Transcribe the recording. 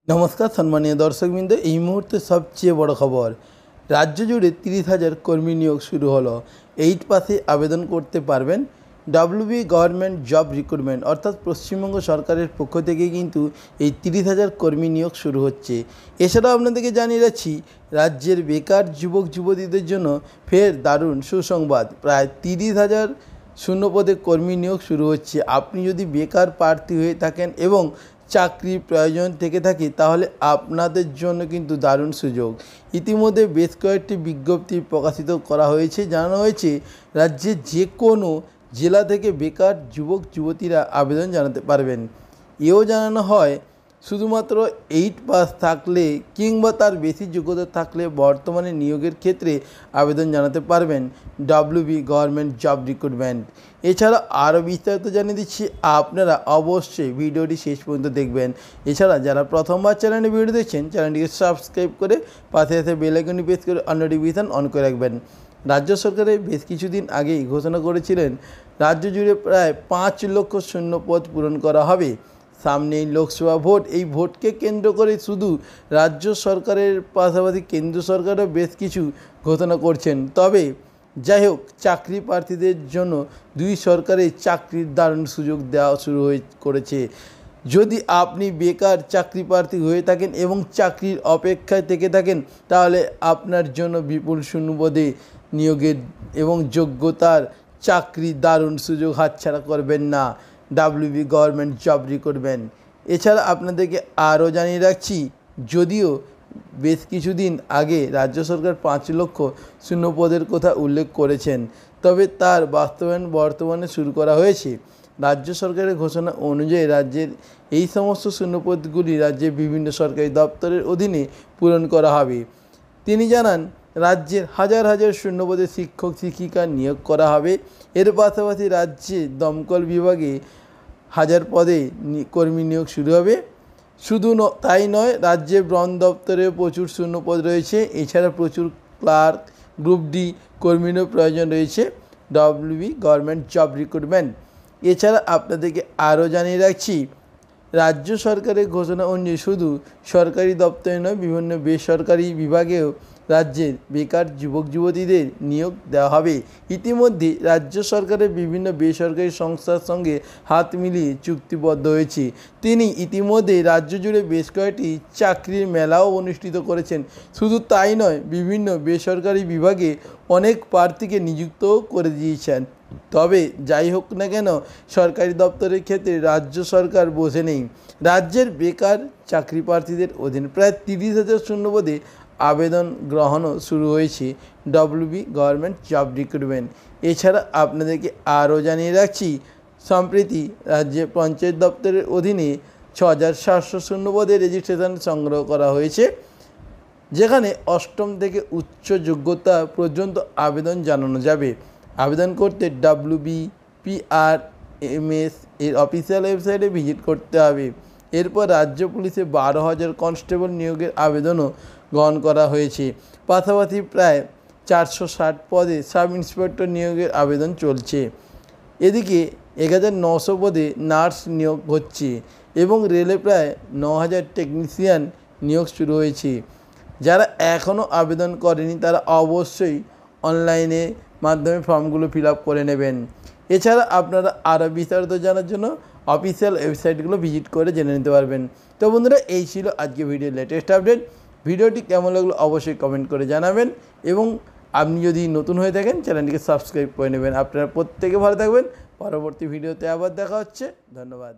नमस्कार सम्मानीय दर्शकबृंद এই মুহূর্তে সবচেয়ে বড় খবর রাজ্য জুড়ে 30,000 কর্মী নিয়োগ শুরু হলো 8 পাসে আবেদন করতে পারবেন ডব্লিউবি গভর্নমেন্ট জব রিক্রুটমেন্ট অর্থাৎ পশ্চিমবঙ্গ সরকারের পক্ষ থেকে কিন্তু এই 30,000 কর্মী নিয়োগ শুরু হচ্ছে। এছাড়াও আপনাদেরকে জানিয়ে রাখছি রাজ্যের বেকার যুবক যুবতীদের জন্য ফের দারুণ সুসংবাদ প্রায় 30,000 শূন্যপদে কর্মী নিয়োগ শুরু হচ্ছে। আপনি যদি বেকার প্রার্থী হয়ে থাকেন এবং চাকরির প্রয়োজন থেকে থাকে তাহলে আপনাদের জন্য কিন্তু দারুণ সুযোগ। ইতিমধ্যে বেশ কয়েকটি বিজ্ঞপ্তি প্রকাশিত করা হয়েছে। জানানো হয়েছে রাজ্যের যে কোনো জেলা থেকে বেকার যুবক যুবতীরা আবেদন জানাতে পারবেন। এও জানানো হয় শুধুমাত্র 8 পাস থাকলে কিংবা তার বেশি যোগ্যতা থাকলে বর্তমানে নিয়োগের ক্ষেত্রে আবেদন জানাতে পারবেন ডব্লিউবি গভর্নমেন্ট জব রিক্রুটমেন্ট। এছাড়া আরও বিস্তারিত জানিয়ে দিচ্ছি, আপনারা অবশ্যই ভিডিওটি শেষ পর্যন্ত দেখবেন। এছাড়া যারা প্রথমবার চ্যানেলে ভিডিও দেখছেন চ্যানেলটিকে সাবস্ক্রাইব করে পাশে এসে বেল আইকনটি প্রেস করে অল নোটিফিকেশন অন করে রাখবেন। রাজ্য সরকারের বেশ কিছুদিন আগেই ঘোষণা করেছিলেন রাজ্য জুড়ে প্রায় 5 লক্ষ শূন্য পদ পূরণ করা হবে। সামনেই লোকসভা ভোট, এই ভোটকে কেন্দ্র করে শুধু রাজ্য সরকারের পাশাপাশি কেন্দ্র সরকারও বেশ কিছু ঘোষণা করছেন। তবে যাই হোক, চাকরি প্রার্থীদের জন্য দুই সরকারের চাকরির দারুণ সুযোগ দেওয়া শুরু করেছে। যদি আপনি বেকার চাকরি প্রার্থী হয়ে থাকেন এবং চাকরির অপেক্ষায় থেকে থাকেন তাহলে আপনার জন্য বিপুল শূন্যপদে নিয়োগের এবং যোগ্যতার চাকরি দারুণ সুযোগ হাতছাড়া করবেন না ডব্লিউবি গভর্নমেন্ট জব রিক্রুটমেন্ট। এছাড়া আপনাদেরকে আরও জানিয়ে রাখছি, যদিও বেশ কিছুদিন আগে রাজ্য সরকার 5 লক্ষ শূন্যপদের কথা উল্লেখ করেছেন, তবে তার বাস্তবায়ন বর্তমানে শুরু করা হয়েছে। রাজ্য সরকারের ঘোষণা অনুযায়ী রাজ্যের এই সমস্ত শূন্যপদগুলি রাজ্যের বিভিন্ন সরকারি দপ্তরের অধীনে পূরণ করা হবে। তিনি জানান রাজ্যের হাজার হাজার শূন্যপদে শিক্ষক শিক্ষিকা নিয়োগ করা হবে। এর পাশাপাশি রাজ্যে দমকল বিভাগে 1000 পদে কর্মী নিয়োগ শুরু হবে। শুধু তাই নয়, রাজ্যের বন দপ্তরে প্রচুর শূন্যপদ রয়েছে। এছাড়া প্রচুর ক্লার্ক, গ্রুপ ডি কর্মীরও প্রয়োজন রয়েছে ডব্লিউবি গভর্নমেন্ট জব রিক্রুটমেন্ট। এছাড়া আপনাদেরকে আরও জানিয়ে রাখছি, রাজ্য সরকারের ঘোষণা অনুযায়ী শুধু সরকারি দপ্তরে নয়, বিভিন্ন বেসরকারি বিভাগেও রাজ্যের বেকার যুবক যুবতীদের নিয়োগ দেওয়া হবে। ইতিমধ্যে রাজ্য সরকারের বিভিন্ন বেসরকারি সংস্থার সঙ্গে হাত মিলিয়ে চুক্তিবদ্ধ হয়েছে। তিনি ইতিমধ্যে রাজ্য জুড়ে বেশ কয়েকটি চাকরির মেলাও অনুষ্ঠিত করেছেন। শুধু তাই নয়, বিভিন্ন বেসরকারি বিভাগে অনেক প্রার্থীকে নিযুক্তও করে দিয়েছেন। তবে যাই হোক না কেন, সরকারি দপ্তরের ক্ষেত্রে রাজ্য সরকার বসে নেই। রাজ্যের বেকার চাকরি প্রার্থীদের অধীনে প্রায় 30,000 শূন্যপদে আবেদন গ্রহণও শুরু হয়েছে ডব্লিউবি গভর্নমেন্ট জব রিক্রুটমেন্ট। এছাড়া আপনাদেরকে আরও জানিয়ে রাখছি, সম্প্রতি রাজ্যে পঞ্চায়েত দপ্তরের অধীনে 6,700 শূন্যপদে রেজিস্ট্রেশন সংগ্রহ করা হয়েছে, যেখানে অষ্টম থেকে উচ্চ যোগ্যতা পর্যন্ত আবেদন জানানো যাবে। আবেদন করতে WBPRMS এর অফিসিয়াল ওয়েবসাইটে ভিজিট করতে হবে। এরপর রাজ্য পুলিশে 12,000 কনস্টেবল নিয়োগের আবেদনও গ্রহণ করা হয়েছে। পাশাপাশি প্রায় 460 পদে সাব ইন্সপেক্টর নিয়োগের আবেদন চলছে। এদিকে 1,900 পদে নার্স নিয়োগ হচ্ছে এবং রেলে প্রায় 9,000 টেকনিশিয়ান নিয়োগ শুরু হয়েছে। যারা এখনও আবেদন করেনি তারা অবশ্যই অনলাইনে মাধ্যমে ফর্মগুলো ফিল আপ করে নেবেন। এছাড়া আপনারা আরও বিস্তারিত জানার জন্য অফিসিয়াল ওয়েবসাইটগুলো ভিজিট করে জেনে নিতে পারবেন। তো বন্ধুরা, এই ছিল আজকে ভিডিওর লেটেস্ট আপডেট। ভিডিওটি কেমন লাগলো অবশ্যই কমেন্ট করে জানাবেন এবং আপনি যদি নতুন হয়ে থাকেন চ্যানেলটিকে সাবস্ক্রাইব করে নেবেন। আপনারা প্রত্যেকে ভালো থাকবেন। পরবর্তী ভিডিওতে আবার দেখা হচ্ছে। ধন্যবাদ।